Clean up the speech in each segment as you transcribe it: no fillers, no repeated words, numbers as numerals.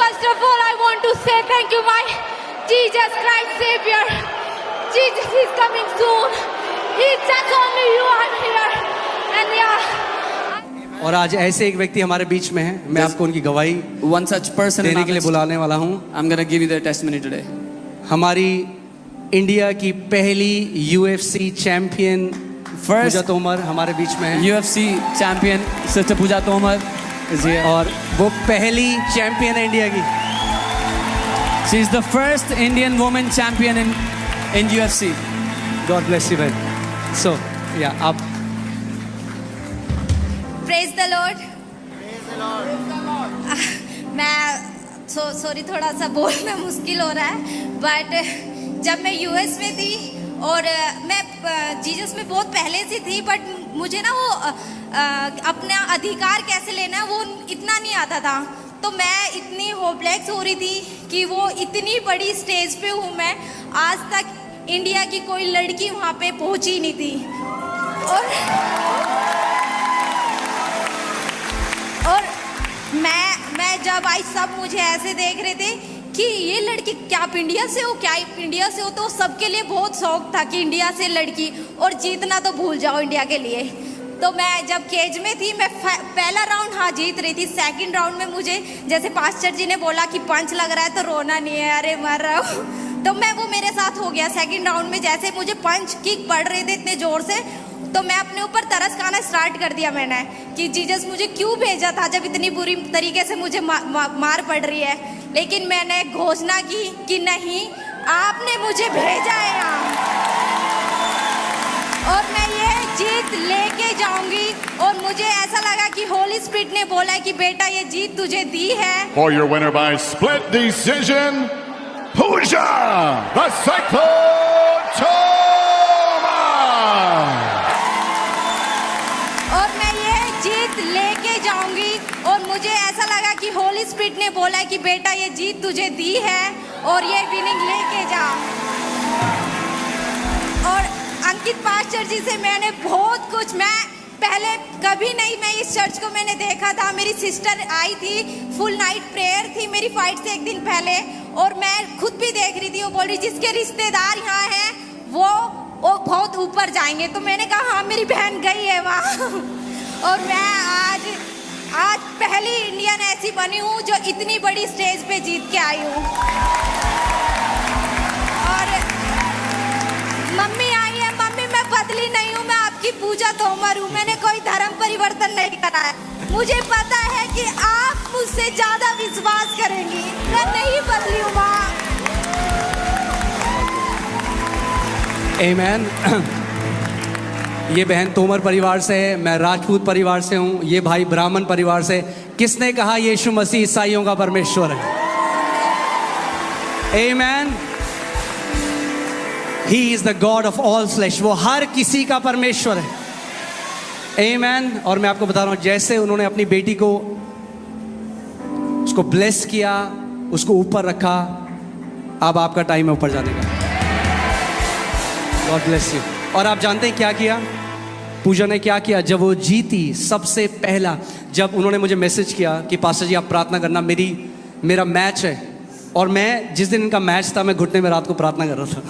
First of all, I want to say thank you, my Jesus Christ Savior. Jesus is coming soon. It's just only you I'm here. And yeah. और आज ऐसे एक व्यक्ति हमारे बीच में है, मैं आपको उनकी गवाही One such person in देने our के लिए midst. बुलाने वाला हूँ। I'm gonna give you their testimony today. हमारी इंडिया की पहली UFC चैंपियन First पूजा तोमर हमारे बीच में है UFC champion Sister Pooja Tomar is here. और वो पहली चैंपियन है इंडिया की। She is the first Indian woman champion in UFC. God bless you भाई। सो या आप Praise the Lord. मैं सॉरी थोड़ा सा बोलना मुश्किल हो रहा है, बट जब मैं यूएस में थी और मैं जीसस में बहुत पहले से थी, बट मुझे ना वो अपना अधिकार कैसे लेना है वो इतना नहीं आता था। तो मैं इतनी होपलेस हो रही थी कि वो इतनी बड़ी स्टेज पे हूँ मैं, आज तक इंडिया की कोई लड़की वहाँ पे पहुँची नहीं थी। और मैं जब आई सब मुझे ऐसे देख रहे थे कि ये लड़की क्या आप इंडिया से हो, क्या आप इंडिया से हो। तो सबके लिए बहुत शौक था कि इंडिया से लड़की, और जीतना तो भूल जाओ इंडिया के लिए। तो मैं जब केज में थी, मैं पहला राउंड हाँ जीत रही थी। सेकंड राउंड में मुझे जैसे पास्टर जी ने बोला कि पंच लग रहा है तो रोना नहीं है, अरे मर रहा हूँ, तो मैं वो मेरे साथ हो गया। सेकंड राउंड में जैसे मुझे पंच किक पड़ रहे थे इतने जोर से, तो मैं अपने ऊपर तरस खाना स्टार्ट कर दिया मैंने कि जीसस मुझे क्यों भेजा था जब इतनी बुरी तरीके से मुझे मार पड़ रही है। लेकिन मैंने घोषणा की कि नहीं, आपने मुझे भेजा है यहाँ, और मैं ये जीत लेके जाऊंगी। और मुझे ऐसा लगा कि होली स्पिरिट ने बोला है कि बेटा ये जीत तुझे दी है। For your winner by split decision, Pooja the Cyclotoma! और मैं ये जीत लेके जाऊंगी। और मुझे ऐसा लगा कि होली स्पिरिट ने बोला है कि बेटा ये जीत तुझे दी है और ये विनिंग लेके जा। और अंकित पास्टर जी से मैंने बहुत कुछ, मैं पहले कभी नहीं, मैं इस चर्च को मैंने देखा था। मेरी सिस्टर आई थी, फुल नाइट प्रेयर थी मेरी फाइट से एक दिन पहले, और मैं खुद भी देख रही थी। वो बोल रही जिसके रिश्तेदार यहाँ हैं वो बहुत ऊपर जाएंगे। तो मैंने कहा हाँ मेरी बहन गई है वहाँ। और मैं आज पहली इंडियन ऐसी बनी हूँ जो इतनी बड़ी स्टेज पे जीत के आई हूँ। और मम्मी आई है, मम्मी मैं बदली नहीं हूँ, मैं आपकी पूजा तोमर हूँ, मैंने कोई धर्म परिवर्तन नहीं करा है। मुझे पता है कि आप मुझसे ज्यादा विश्वास करेंगी, मैं नहीं बदली हूँ माँ। आमेन। ये बहन तोमर परिवार से है, मैं राजपूत परिवार से हूँ, ये भाई ब्राह्मण परिवार से। किसने कहा यीशु मसीह ईसाइयों का परमेश्वर है? आमेन। He is the God of all flesh. वो हर किसी का परमेश्वर है। आमेन। और मैं आपको बता रहा हूँ, जैसे उन्होंने अपनी बेटी को उसको ब्लेस किया, उसको ऊपर रखा, अब आपका टाइम है ऊपर जाने का। God bless you. और आप जानते हैं क्या किया पूजा ने? क्या किया जब वो जीती? सबसे पहला जब उन्होंने मुझे मैसेज किया कि पास्टर जी आप प्रार्थना करना, मेरा मैच है, और मैं जिस दिन इनका मैच था मैं घुटने में रात को प्रार्थना कर रहा था।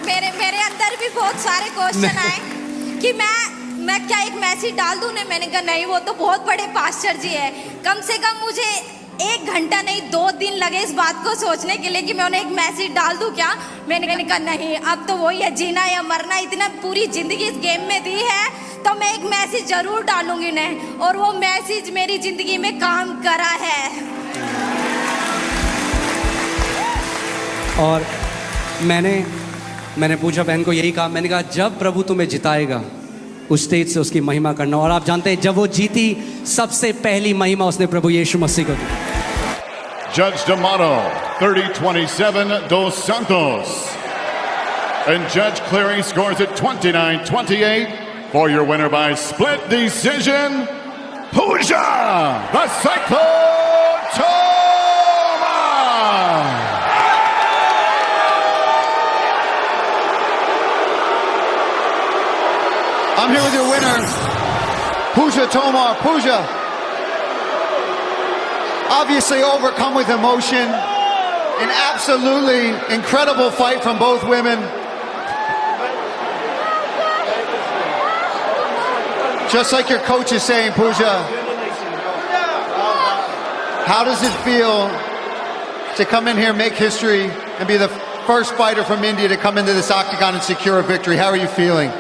मेरे अंदर भी बहुत सारे क्वेश्चन आए कि मैं क्या एक मैसेज डाल दूं ने? मैंने कहा नहीं, वो तो बहुत बड़े पास्टर जी है, कम से कम मुझे 1 घंटा नहीं 2 दिन लगे इस बात को सोचने के लिए कि मैं उन्हें एक मैसेज डाल दूं क्या। मैंने कहा नहीं, अब तो वही है, जीना या मरना, इतना पूरी जिंदगी इस गेम में दी है तो मैं एक मैसेज जरूर डालूंगी उन्हें। और वो मैसेज मेरी जिंदगी में काम करा है। और मैंने पूजा बहन को यही कहा, मैंने कहा जब प्रभु तुम्हें जिताएगा उस स्टेज से उसकी महिमा करना। और आप जानते हैं जब वो जीती सबसे पहली महिमा उसने प्रभु यीशु मसीह को दी। Judge D'Amato, 30-27 Dos Santos. And Judge Cleary scores it 29-28 for your winner by split decision, Pooja the Cyclotoma! I'm here with your winner, Pooja Tomar. Pooja, obviously overcome with emotion. An absolutely incredible fight from both women. Just like your coach is saying, Pooja, how does it feel to come in here, make history, and be the first fighter from India to come into this octagon and secure a victory? How are you feeling?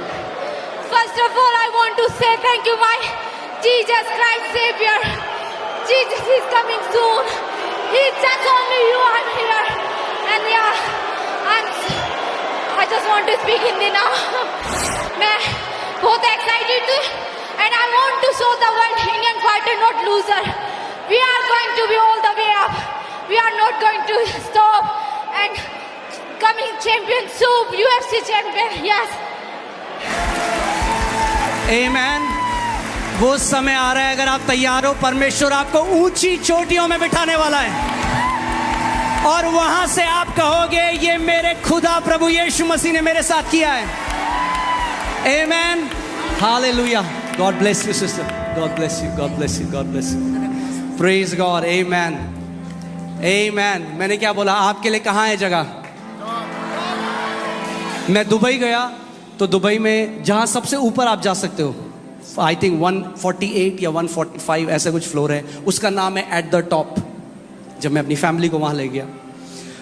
First of all, I want to say thank you, my Jesus Christ Savior. Jesus is coming soon. He's just only you. I'm here. And yeah, I just want to speak Hindi now. मैं बहुत excited हूँ. And I want to show the world Indian fighter not loser. We are going to be all the way up. We are not going to stop. And coming champion soon, UFC champion, yes. आमेन। वो समय आ रहा है, अगर आप तैयार हो, परमेश्वर आपको ऊंची चोटियों में बिठाने वाला है और वहां से आप कहोगे ये मेरे खुदा प्रभु यीशु मसीह ने मेरे साथ किया है। Amen. Hallelujah. God bless you sister, God bless you, God bless you, God bless you. Praise God. Amen, amen. मैंने क्या बोला? आपके लिए कहाँ है जगह? मैं दुबई गया तो दुबई में जहां सबसे ऊपर आप जा सकते हो, आई थिंक 148 या 145 ऐसा कुछ फ्लोर है, उसका नाम है एट द टॉप। जब मैं अपनी फैमिली को वहां ले गया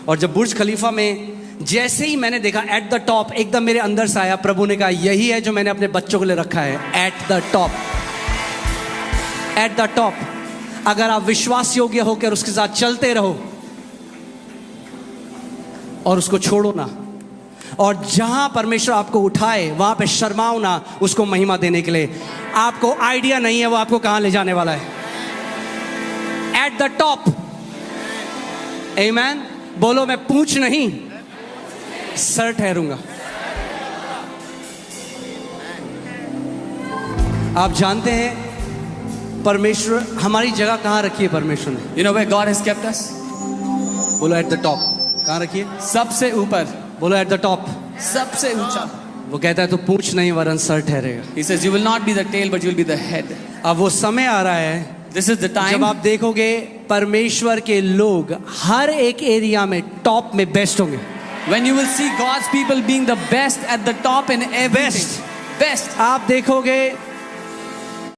और जब बुर्ज खलीफा में जैसे ही मैंने देखा एट द टॉप, एकदम मेरे अंदर से आया, प्रभु ने कहा यही है जो मैंने अपने बच्चों के लिए रखा है, at the top. Eight the top. अगर आप विश्वास योग्य होकर उसके साथ चलते रहो और उसको छोड़ो ना, और जहां परमेश्वर आपको उठाए वहां पे शर्माओ ना उसको महिमा देने के लिए। आपको आइडिया नहीं है वो आपको कहां ले जाने वाला है। At the top. आमेन। बोलो, मैं पूंछ नहीं सर ठहरूंगा। आप जानते हैं परमेश्वर हमारी जगह कहां रखी है? परमेश्वर ने, You know where God has kept us? बोलो एट द टॉप। कहां रखी है? सबसे ऊपर, बोलो एट द टॉप। सबसे ऊंचा। वो कहता है तो पूंछ नहीं वरन सर ठहरेगा। He says you will not be the tail but you will be the head. अब वो समय आ रहा है, This is the time जब आप देखोगे परमेश्वर के लोग हर एक एरिया में टॉप में बेस्ट होंगे। when you will see God's people being the best at the top in everything. Best. Best. आप देखोगे